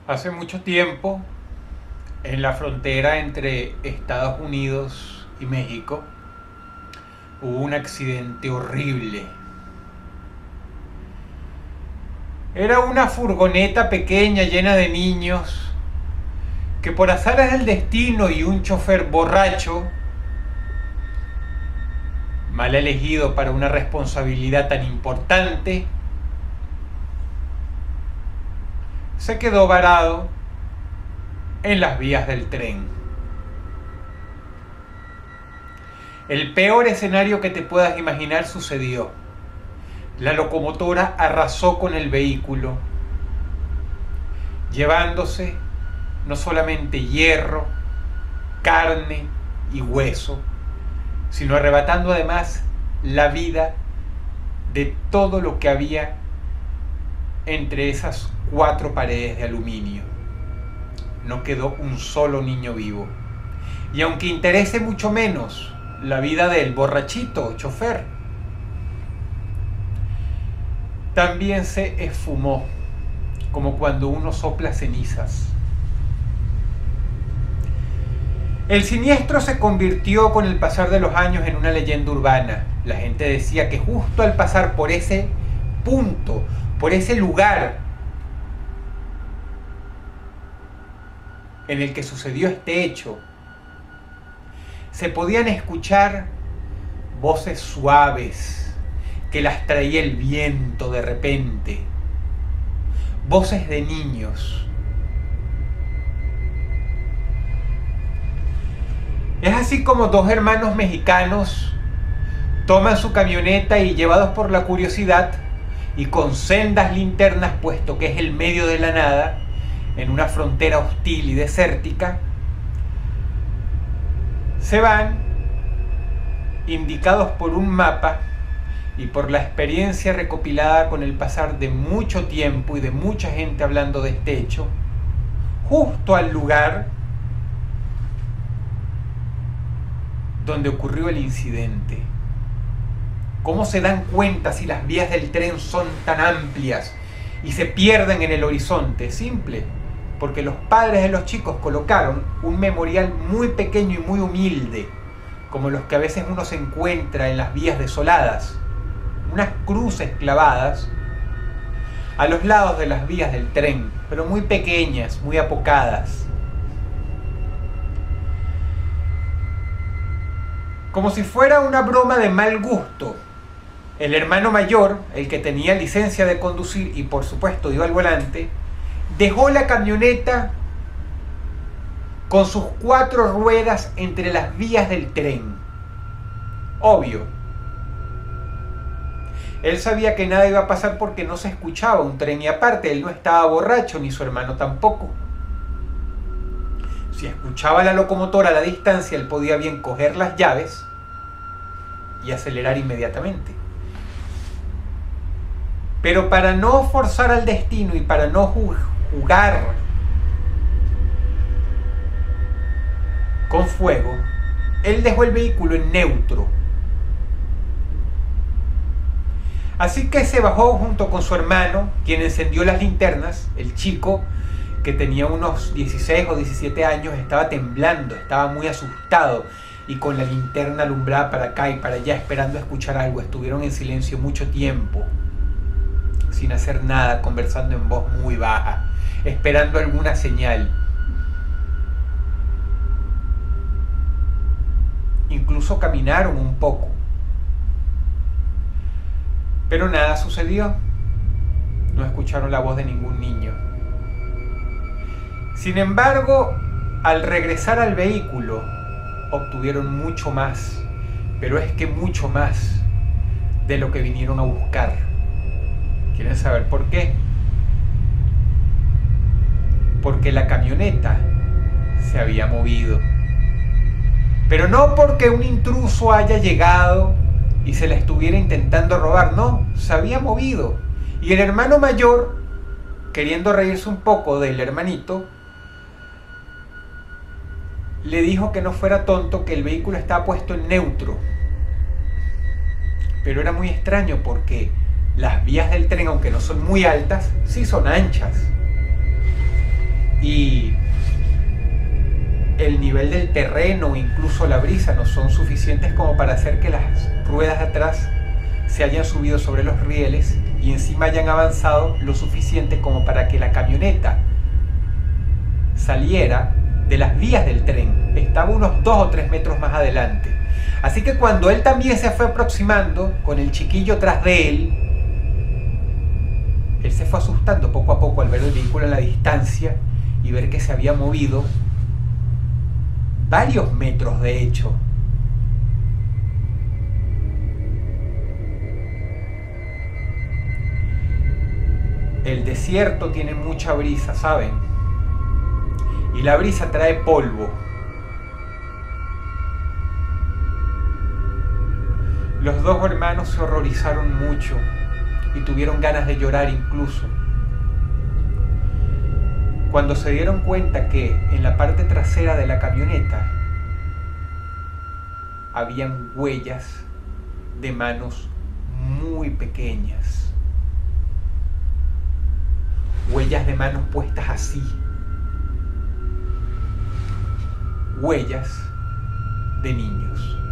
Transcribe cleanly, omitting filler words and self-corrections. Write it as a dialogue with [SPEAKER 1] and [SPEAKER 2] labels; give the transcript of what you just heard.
[SPEAKER 1] Hace mucho tiempo, en la frontera entre Estados Unidos y México, hubo un accidente horrible. Era una furgoneta pequeña llena de niños que por azares del destino y un chofer borracho, mal elegido para una responsabilidad tan importante, se quedó varado en las vías del tren. El peor escenario que te puedas imaginar sucedió. La locomotora arrasó con el vehículo, llevándose no solamente hierro, carne y hueso, sino arrebatando además la vida de todo lo que había entre esas 4 paredes de aluminio. No quedó un solo niño vivo. Y aunque interese mucho menos la vida del borrachito chofer, también se esfumó, como cuando uno sopla cenizas. El siniestro se convirtió con el pasar de los años en una leyenda urbana. La gente decía que justo al pasar por ese punto, por ese lugar en el que sucedió este hecho, se podían escuchar voces suaves que las traía el viento de repente, voces de niños. Es así como 2 hermanos mexicanos toman su camioneta y, llevados por la curiosidad y con sendas linternas, puesto que es el medio de la nada, en una frontera hostil y desértica, se van, indicados por un mapa y por la experiencia recopilada con el pasar de mucho tiempo y de mucha gente hablando de este hecho, justo al lugar donde ocurrió el incidente. ¿Cómo se dan cuenta si las vías del tren son tan amplias y se pierden en el horizonte? Simple, porque los padres de los chicos colocaron un memorial muy pequeño y muy humilde, como los que a veces uno se encuentra en las vías desoladas, unas cruces clavadas a los lados de las vías del tren, pero muy pequeñas, muy apocadas. Como si fuera una broma de mal gusto, el hermano mayor, el que tenía licencia de conducir y por supuesto iba al volante, dejó la camioneta con sus 4 ruedas entre las vías del tren. Obvio. Él sabía que nada iba a pasar porque no se escuchaba un tren, y aparte él no estaba borracho, ni su hermano tampoco. Si escuchaba la locomotora a la distancia, él podía bien coger las llaves y acelerar inmediatamente. Pero para no forzar al destino y para no jugar con fuego, él dejó el vehículo en neutro. Así que se bajó junto con su hermano, quien encendió las linternas. El chico, que tenía unos 16 o 17 años, estaba temblando, estaba muy asustado y con la linterna alumbrada para acá y para allá, esperando escuchar algo. Estuvieron en silencio mucho tiempo, sin hacer nada, conversando en voz muy baja, esperando alguna señal. Incluso caminaron un poco, pero nada sucedió. No escucharon la voz de ningún niño. Sin embargo, al regresar al vehículo, obtuvieron mucho más, pero es que mucho más de lo que vinieron a buscar. ¿Quieren saber por qué? Porque la camioneta se había movido. Pero no porque un intruso haya llegado y se la estuviera intentando robar, no, se había movido. Y el hermano mayor, queriendo reírse un poco del hermanito, le dijo que no fuera tonto, que el vehículo estaba puesto en neutro. Pero era muy extraño porque las vías del tren, aunque no son muy altas, sí son anchas. y el nivel del terreno, incluso la brisa, no son suficientes como para hacer que las ruedas de atrás se hayan subido sobre los rieles y encima hayan avanzado lo suficiente como para que la camioneta saliera de las vías del tren. Estaba unos 2 o 3 metros más adelante. Así que cuando él también se fue aproximando, con el chiquillo tras de él se fue asustando poco a poco al ver el vehículo a la distancia y ver que se había movido varios metros, de hecho. El desierto tiene mucha brisa, ¿saben? Y la brisa trae polvo. Los dos hermanos se horrorizaron mucho y tuvieron ganas de llorar incluso, cuando se dieron cuenta que en la parte trasera de la camioneta habían huellas de manos muy pequeñas, huellas de manos puestas así, huellas de niños.